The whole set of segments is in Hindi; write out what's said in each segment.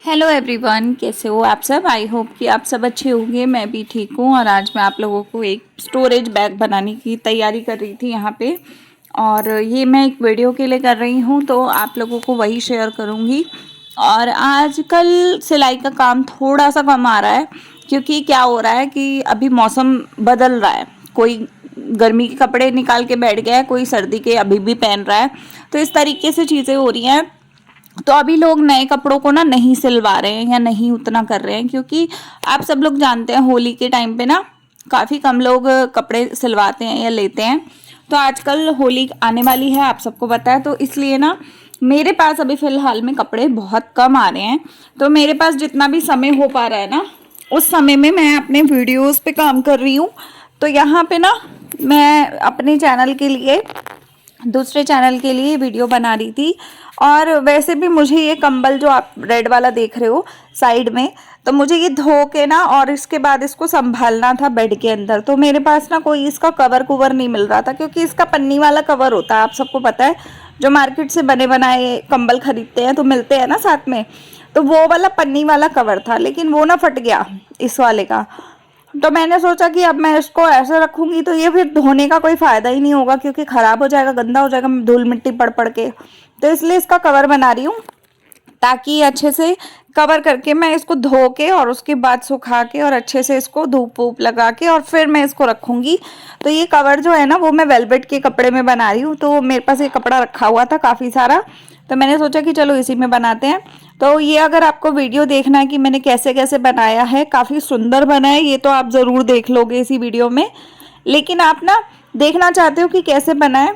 हेलो एवरीवन, कैसे हो आप सब। आई होप कि आप सब अच्छे होंगे। मैं भी ठीक हूँ। और आज मैं आप लोगों को एक स्टोरेज बैग बनाने की तैयारी कर रही थी यहाँ पे, और ये मैं एक वीडियो के लिए कर रही हूँ, तो आप लोगों को वही शेयर करूँगी। और आजकल सिलाई का काम थोड़ा सा कम आ रहा है, क्योंकि क्या हो रहा है कि अभी मौसम बदल रहा है। कोई गर्मी के कपड़े निकाल के बैठ गया है, कोई सर्दी के अभी भी पहन रहा है। तो इस तरीके से चीज़ें हो रही हैं। तो अभी लोग नए कपड़ों को ना नहीं सिलवा रहे हैं या नहीं उतना कर रहे हैं, क्योंकि आप सब लोग जानते हैं होली के टाइम पे ना काफ़ी कम लोग कपड़े सिलवाते हैं या लेते हैं। तो आजकल होली आने वाली है, आप सबको पता है। तो इसलिए ना मेरे पास अभी फ़िलहाल में कपड़े बहुत कम आ रहे हैं। तो मेरे पास जितना भी समय हो पा रहा है ना, उस समय में मैं अपने वीडियोस पे काम कर रही हूँ। तो यहाँ पे ना मैं अपने चैनल के लिए, दूसरे चैनल के लिए वीडियो बना रही थी। और वैसे भी मुझे ये कंबल जो आप रेड वाला देख रहे हो साइड में, तो मुझे ये धो के ना और इसके बाद इसको संभालना था बेड के अंदर। तो मेरे पास ना कोई इसका कवर कुवर नहीं मिल रहा था, क्योंकि इसका पन्नी वाला कवर होता है, आप सबको पता है। जो मार्केट से बने बनाए कंबल खरीदते हैं तो मिलते हैं ना साथ में, तो वो वाला पन्नी वाला कवर था, लेकिन वो ना फट गया इस वाले का। तो मैंने सोचा कि अब मैं इसको ऐसे रखूंगी तो ये फिर धोने का कोई फायदा ही नहीं होगा, क्योंकि खराब हो जाएगा, गंदा हो जाएगा धूल मिट्टी पड़ पड़ के। तो इसलिए इसका कवर बना रही हूँ, ताकि अच्छे से कवर करके मैं इसको धो के और उसके बाद सुखा के और अच्छे से इसको धूप वूप लगा के और फिर मैं इसको रखूंगी। तो ये कवर जो है ना, वो मैं वेलवेट के कपड़े में बना रही हूँ। तो मेरे पास ये कपड़ा रखा हुआ था काफ़ी सारा, तो मैंने सोचा कि चलो इसी में बनाते हैं। तो ये अगर आपको वीडियो देखना है कि मैंने कैसे कैसे बनाया है, काफ़ी सुंदर बना है ये, तो आप ज़रूर देख लोगे इसी वीडियो में। लेकिन आप ना देखना चाहते हो कि कैसे बना है,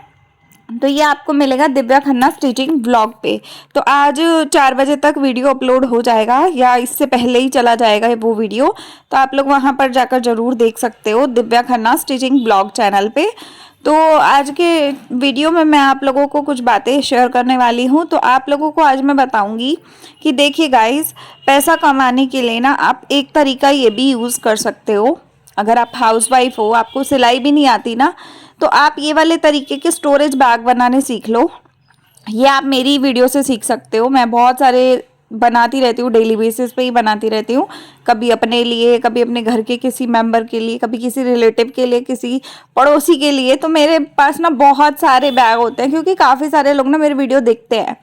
तो ये आपको मिलेगा दिव्या खन्ना स्टिचिंग ब्लॉग पे। तो आज 4 बजे तक वीडियो अपलोड हो जाएगा, या इससे पहले ही चला जाएगा वो वीडियो। तो आप लोग वहाँ पर जाकर ज़रूर देख सकते हो, Divya Khanna stitching blog channel पे। तो आज के वीडियो में मैं आप लोगों को कुछ बातें शेयर करने वाली हूँ। तो आप लोगों को आज मैं बताऊँगी कि देखिए गाइस, पैसा कमाने के लिए ना आप एक तरीका ये भी यूज़ कर सकते हो। अगर आप हाउसवाइफ हो, आपको सिलाई भी नहीं आती ना, तो आप ये वाले तरीके के स्टोरेज बैग बनाने सीख लो। ये आप मेरी वीडियो से सीख सकते हो। मैं बहुत सारे बनाती रहती हूँ, डेली बेसिस पे ही बनाती रहती हूँ। कभी अपने लिए, कभी अपने घर के किसी मेंबर के लिए, कभी किसी रिलेटिव के लिए, किसी पड़ोसी के लिए। तो मेरे पास ना बहुत सारे बैग होते हैं, क्योंकि काफ़ी सारे लोग ना मेरे वीडियो देखते हैं।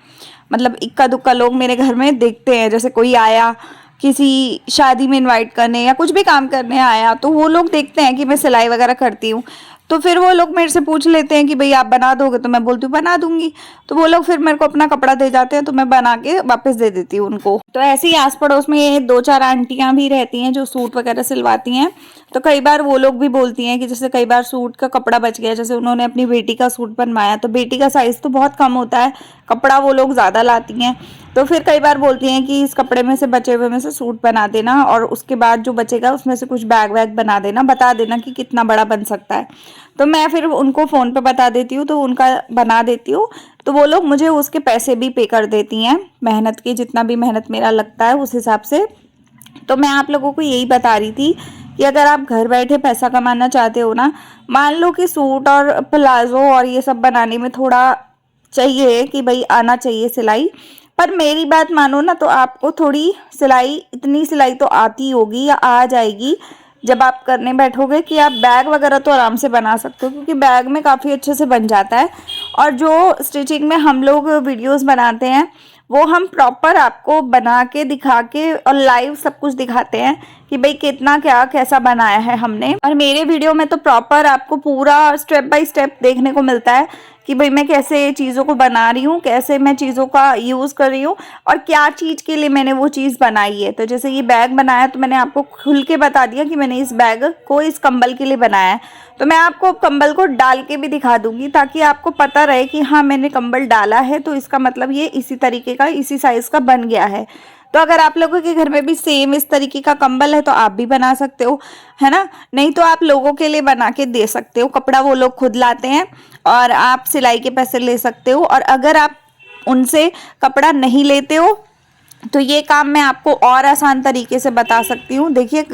मतलब इक्का दुक्का लोग मेरे घर में देखते हैं। जैसे कोई आया किसी शादी में इनवाइट करने या कुछ भी काम करने आया, तो वो लोग देखते हैं कि मैं सिलाई वगैरह करती हूँ। तो फिर वो लोग मेरे से पूछ लेते हैं कि भाई आप बना दोगे, तो मैं बोलती हूँ बना दूंगी। तो वो लोग फिर मेरे को अपना कपड़ा दे जाते हैं, तो मैं बना के वापस दे देती हूँ उनको। तो ऐसे ही आस पड़ोस में 2-4 आंटियां भी रहती हैं जो सूट वगैरह सिलवाती हैं। तो कई बार वो लोग भी बोलती हैं कि जैसे कई बार सूट का कपड़ा बच गया, जैसे उन्होंने अपनी बेटी का सूट बनवाया, तो बेटी का साइज़ तो बहुत कम होता है, कपड़ा वो लोग ज़्यादा लाती हैं। तो फिर कई बार बोलती हैं कि इस कपड़े में से बचे हुए में से सूट बना देना, और उसके बाद जो बचेगा उसमें से कुछ बैग वैग बना देना, बता देना कि कितना बड़ा बन सकता है। तो मैं फिर उनको फ़ोन पे बता देती हूँ, तो उनका बना देती हूँ। तो वो लोग मुझे उसके पैसे भी पे कर देती हैं, मेहनत की, जितना भी मेहनत मेरा लगता है उस हिसाब से। तो मैं आप लोगों को यही बता रही थी कि अगर आप घर बैठे पैसा कमाना चाहते हो ना, मान लो कि सूट और प्लाजो और ये सब बनाने में थोड़ा चाहिए कि भाई आना चाहिए सिलाई, पर मेरी बात मानो ना, तो आपको थोड़ी सिलाई, इतनी सिलाई तो आती होगी या आ जाएगी जब आप करने बैठोगे, कि आप बैग वगैरह तो आराम से बना सकते हो, क्योंकि बैग में काफ़ी अच्छे से बन जाता है। और जो स्टिचिंग में हम लोग वीडियोस बनाते हैं, वो हम प्रॉपर आपको बना के दिखा के और लाइव सब कुछ दिखाते हैं कि भाई कितना क्या कैसा बनाया है हमने। और मेरे वीडियो में तो प्रॉपर आपको पूरा स्टेप बाय स्टेप देखने को मिलता है कि भाई मैं कैसे चीज़ों को बना रही हूँ, कैसे मैं चीज़ों का यूज़ कर रही हूँ, और क्या चीज़ के लिए मैंने वो चीज़ बनाई है। तो जैसे ये बैग बनाया, तो मैंने आपको खुल के बता दिया कि मैंने इस बैग को इस कंबल के लिए बनाया है। तो मैं आपको कंबल को डाल के भी दिखा दूंगी, ताकि आपको पता रहे कि हाँ मैंने कंबल डाला है, तो इसका मतलब ये इसी तरीके का, इसी साइज़ का बन गया है। तो अगर आप लोगों के घर में भी सेम इस तरीके का कंबल है, तो आप भी बना सकते हो, है ना। नहीं तो आप लोगों के लिए बना के दे सकते हो, कपड़ा वो लोग खुद लाते हैं और आप सिलाई के पैसे ले सकते हो। और अगर आप उनसे कपड़ा नहीं लेते हो, तो ये काम मैं आपको और आसान तरीके से बता सकती हूँ। देखिए,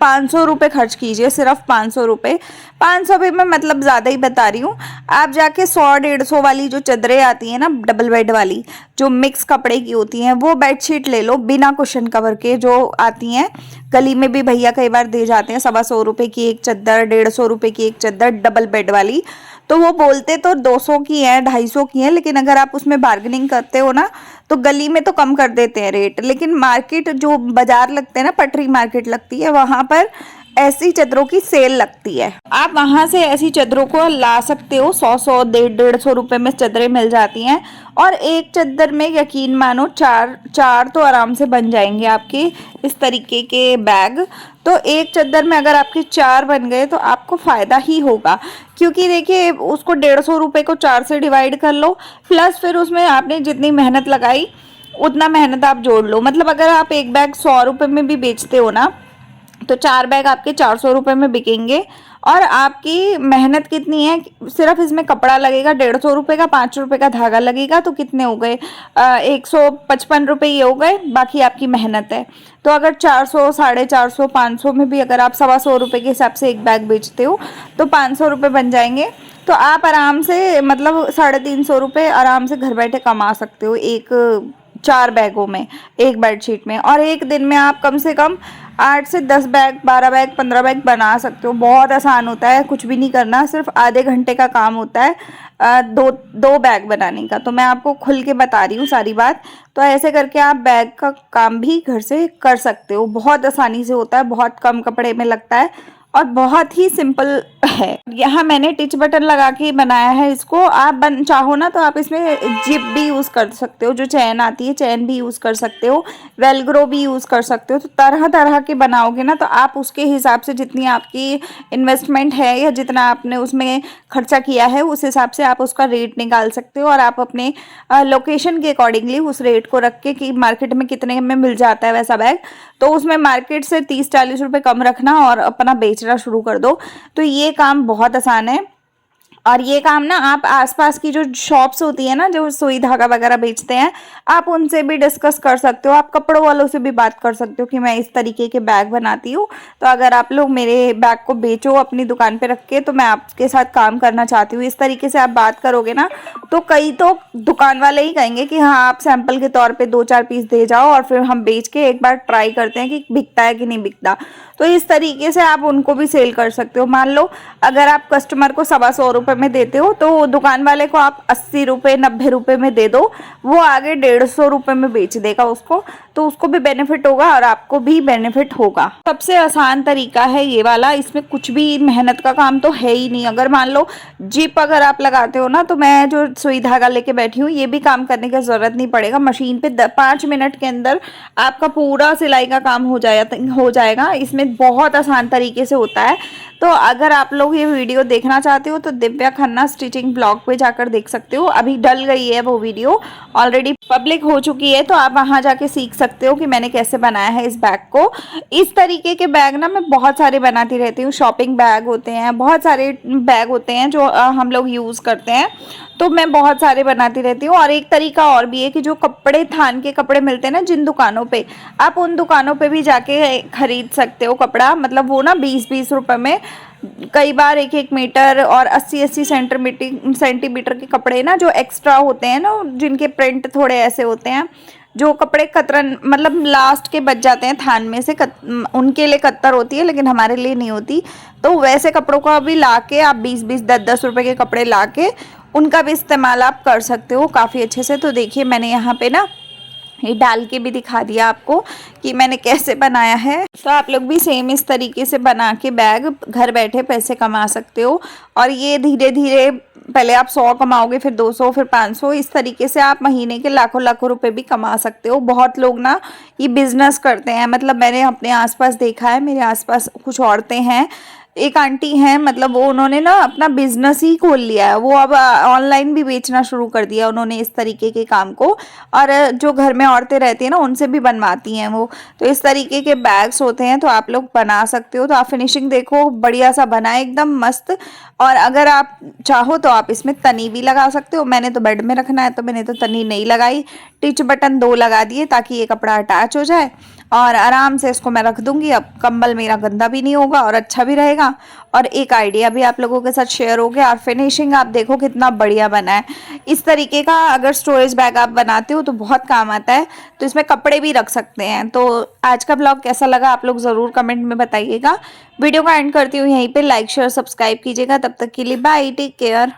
500 रुपये खर्च कीजिए, सिर्फ 500 रुपये। 500 भी मैं मतलब ज़्यादा ही बता रही हूँ। आप जाके 100-150 वाली जो चादरें आती हैं ना, डबल बेड वाली जो मिक्स कपड़े की होती हैं, वो बेडशीट ले लो बिना कुशन कवर के, जो आती हैं गली में भी भैया कई बार दे जाते हैं। 125 रुपये की एक चादर, 150 रुपये की एक चादर डबल बेड वाली। तो वो बोलते तो 200 की है, 250 की है, लेकिन अगर आप उसमें बार्गेनिंग करते हो ना तो गली में तो कम कर देते हैं रेट, लेकिन मार्केट जो बाजार लगते हैं ना, पटरी मार्केट लगती है, वहाँ पर ऐसी चादरों की सेल लगती है। आप वहाँ से ऐसी चादरों को ला सकते हो। 100-100, 150 रुपये में चादरें मिल जाती हैं। और एक चादर में यकीन मानो चार तो आराम से बन जाएंगे आपके इस तरीके के बैग। तो एक चादर में अगर आपके 4 बन गए तो आपको फ़ायदा ही होगा, क्योंकि देखिए उसको 150 रुपये को 4 से डिवाइड कर लो, प्लस फिर उसमें आपने जितनी मेहनत लगाई उतना मेहनत आप जोड़ लो। मतलब अगर आप एक बैग 100 रुपये में भी बेचते हो ना, तो 4 बैग आपके 400 रुपये में बिकेंगे। और आपकी मेहनत कितनी है, सिर्फ इसमें कपड़ा लगेगा 150 रुपये का, 5 रुपये का धागा लगेगा, तो कितने हो गए, 155 रुपये ये हो गए, बाकी आपकी मेहनत है। तो अगर 400, 450, 500 में भी अगर आप 125 रुपये के हिसाब से एक बैग बेचते हो तो 500 रुपये बन जाएंगे। तो आप आराम से मतलब 350 रुपये आराम से घर बैठे कमा सकते हो एक 4 बैगों में, एक बेडशीट में। और एक दिन में आप कम से कम 8 से 10 बैग, 12 बैग, 15 बैग बना सकते हो। बहुत आसान होता है, कुछ भी नहीं करना, सिर्फ आधे घंटे का काम होता है दो बैग बनाने का। तो मैं आपको खुल के बता रही हूँ सारी बात। तो ऐसे करके आप बैग का काम भी घर से कर सकते हो, बहुत आसानी से होता है, बहुत कम कपड़े में लगता है और बहुत ही सिंपल है। यहाँ मैंने टिच बटन लगा के बनाया है इसको। आप चाहो ना तो आप इसमें जिप भी यूज़ कर सकते हो, जो चैन आती है चैन भी यूज़ कर सकते हो, वेलग्रो भी यूज़ कर सकते हो। तो तरह तरह के बनाओगे ना तो आप उसके हिसाब से जितनी आपकी इन्वेस्टमेंट है या जितना आपने उसमें खर्चा किया है उस हिसाब से आप उसका रेट निकाल सकते हो। और आप अपने लोकेशन के अकॉर्डिंगली उस रेट को रख के कि मार्केट में कितने में मिल जाता है वैसा बैग, तो उसमें मार्केट से 30-40 रुपये कम रखना और अपना बेचना शुरू कर दो। तो ये काम बहुत आसान है। और ये काम ना आप आसपास की जो शॉप्स होती है ना, जो सुई धागा वगैरह बेचते हैं, आप उनसे भी डिस्कस कर सकते हो। आप कपड़ों वालों से भी बात कर सकते हो कि मैं इस तरीके के बैग बनाती हूँ, तो अगर आप लोग मेरे बैग को बेचो अपनी दुकान पे रख के, तो मैं आपके साथ काम करना चाहती हूँ। इस तरीके से आप बात करोगे ना तो कई तो दुकान वाले ही कहेंगे कि हाँ आप सैंपल के तौर पे 2-4 पीस दे जाओ और फिर हम बेच के एक बार ट्राई करते हैं कि बिकता है कि नहीं बिकता। तो इस तरीके से आप उनको भी सेल कर सकते हो। मान लो अगर आप कस्टमर को 125 रुपये में देते हो तो दुकान वाले को आप 80 रुपये, 90 रुपये में दे दो, वो आगे 150 रुपये में बेच देगा उसको, तो उसको भी बेनिफिट होगा और आपको भी बेनिफिट होगा। सबसे आसान तरीका है ये वाला, इसमें कुछ भी मेहनत का काम तो है ही नहीं। अगर मान लो जिप अगर आप लगाते हो ना, तो मैं जो सुई धागा लेके बैठी हूँ ये भी काम करने की ज़रूरत नहीं पड़ेगा। मशीन पे 5 मिनट के अंदर आपका पूरा सिलाई का काम हो जाएगा। इसमें बहुत आसान तरीके से होता है। तो अगर आप लोग ये वीडियो देखना चाहते हो तो दिव्या खन्ना स्टिचिंग ब्लॉग पे जाकर देख सकते हो। अभी डल गई है वो वीडियो, ऑलरेडी पब्लिक हो चुकी है, तो आप वहाँ जाके सीख सकते हो कि मैंने कैसे बनाया है इस बैग को। इस तरीके के बैग ना मैं बहुत सारे बनाती रहती हूँ। शॉपिंग बैग होते हैं, बहुत सारे बैग होते हैं जो हम लोग यूज़ करते हैं, तो मैं बहुत सारे बनाती रहती हूँ। और एक तरीका और भी है कि जो कपड़े, थान के कपड़े मिलते हैं ना जिन दुकानों पे, आप उन दुकानों पे भी जाके खरीद सकते हो कपड़ा। मतलब वो ना 20-20 रुपये में कई बार 1-1 मीटर और 80-80 सेंटीमीटर के कपड़े ना जो एक्स्ट्रा होते हैं ना, जिनके प्रिंट थोड़े ऐसे होते हैं, जो कपड़े कतरन मतलब लास्ट के बच जाते हैं थान में से, उनके लिए कत्तर होती है लेकिन हमारे लिए नहीं होती। तो वैसे कपड़ों को अभी ला के आप 20-20, 10-10 रुपये के कपड़े ला के उनका भी इस्तेमाल आप कर सकते हो काफ़ी अच्छे से। तो देखिए मैंने यहाँ पे ना ये डाल के भी दिखा दिया आपको कि मैंने कैसे बनाया है। तो आप लोग भी सेम इस तरीके से बना के बैग घर बैठे पैसे कमा सकते हो। और ये धीरे धीरे पहले आप 100 कमाओगे, फिर 200, फिर 500, इस तरीके से आप महीने के लाखों लाखों रुपए भी कमा सकते हो। बहुत लोग ना ये बिजनेस करते हैं, मतलब मैंने अपने आसपास देखा है, मेरे आसपास कुछ औरतें हैं, एक आंटी हैं, मतलब वो उन्होंने ना अपना बिजनेस ही खोल लिया है। वो अब ऑनलाइन भी बेचना शुरू कर दिया उन्होंने इस तरीके के काम को। और जो घर में औरतें रहती हैं ना उनसे भी बनवाती हैं वो। तो इस तरीके के बैग्स होते हैं, तो आप लोग बना सकते हो। तो आप फिनिशिंग देखो, बढ़िया सा बना है एकदम मस्त। और अगर आप चाहो तो आप इसमें तनी भी लगा सकते हो। मैंने तो बेड में रखना है तो मैंने तो तनी नहीं लगाई, टिच बटन 2 लगा दिए ताकि ये कपड़ा अटैच हो जाए और आराम से इसको मैं रख दूंगी। अब कंबल मेरा गंदा भी नहीं होगा और अच्छा भी रहेगा। और एक आइडिया भी आप लोगों के साथ शेयर हो गया और फिनिशिंग आप देखो कितना बढ़िया बना है। इस तरीके का अगर स्टोरेज बैग आप बनाते हो तो बहुत काम आता है, तो इसमें कपड़े भी रख सकते हैं। तो आज का ब्लॉग कैसा लगा आप लोग ज़रूर कमेंट में बताइएगा। वीडियो का एंड करती हूँ यहीं पे, लाइक शेयर सब्सक्राइब कीजिएगा। तब तक के लिए बाय, टेक केयर।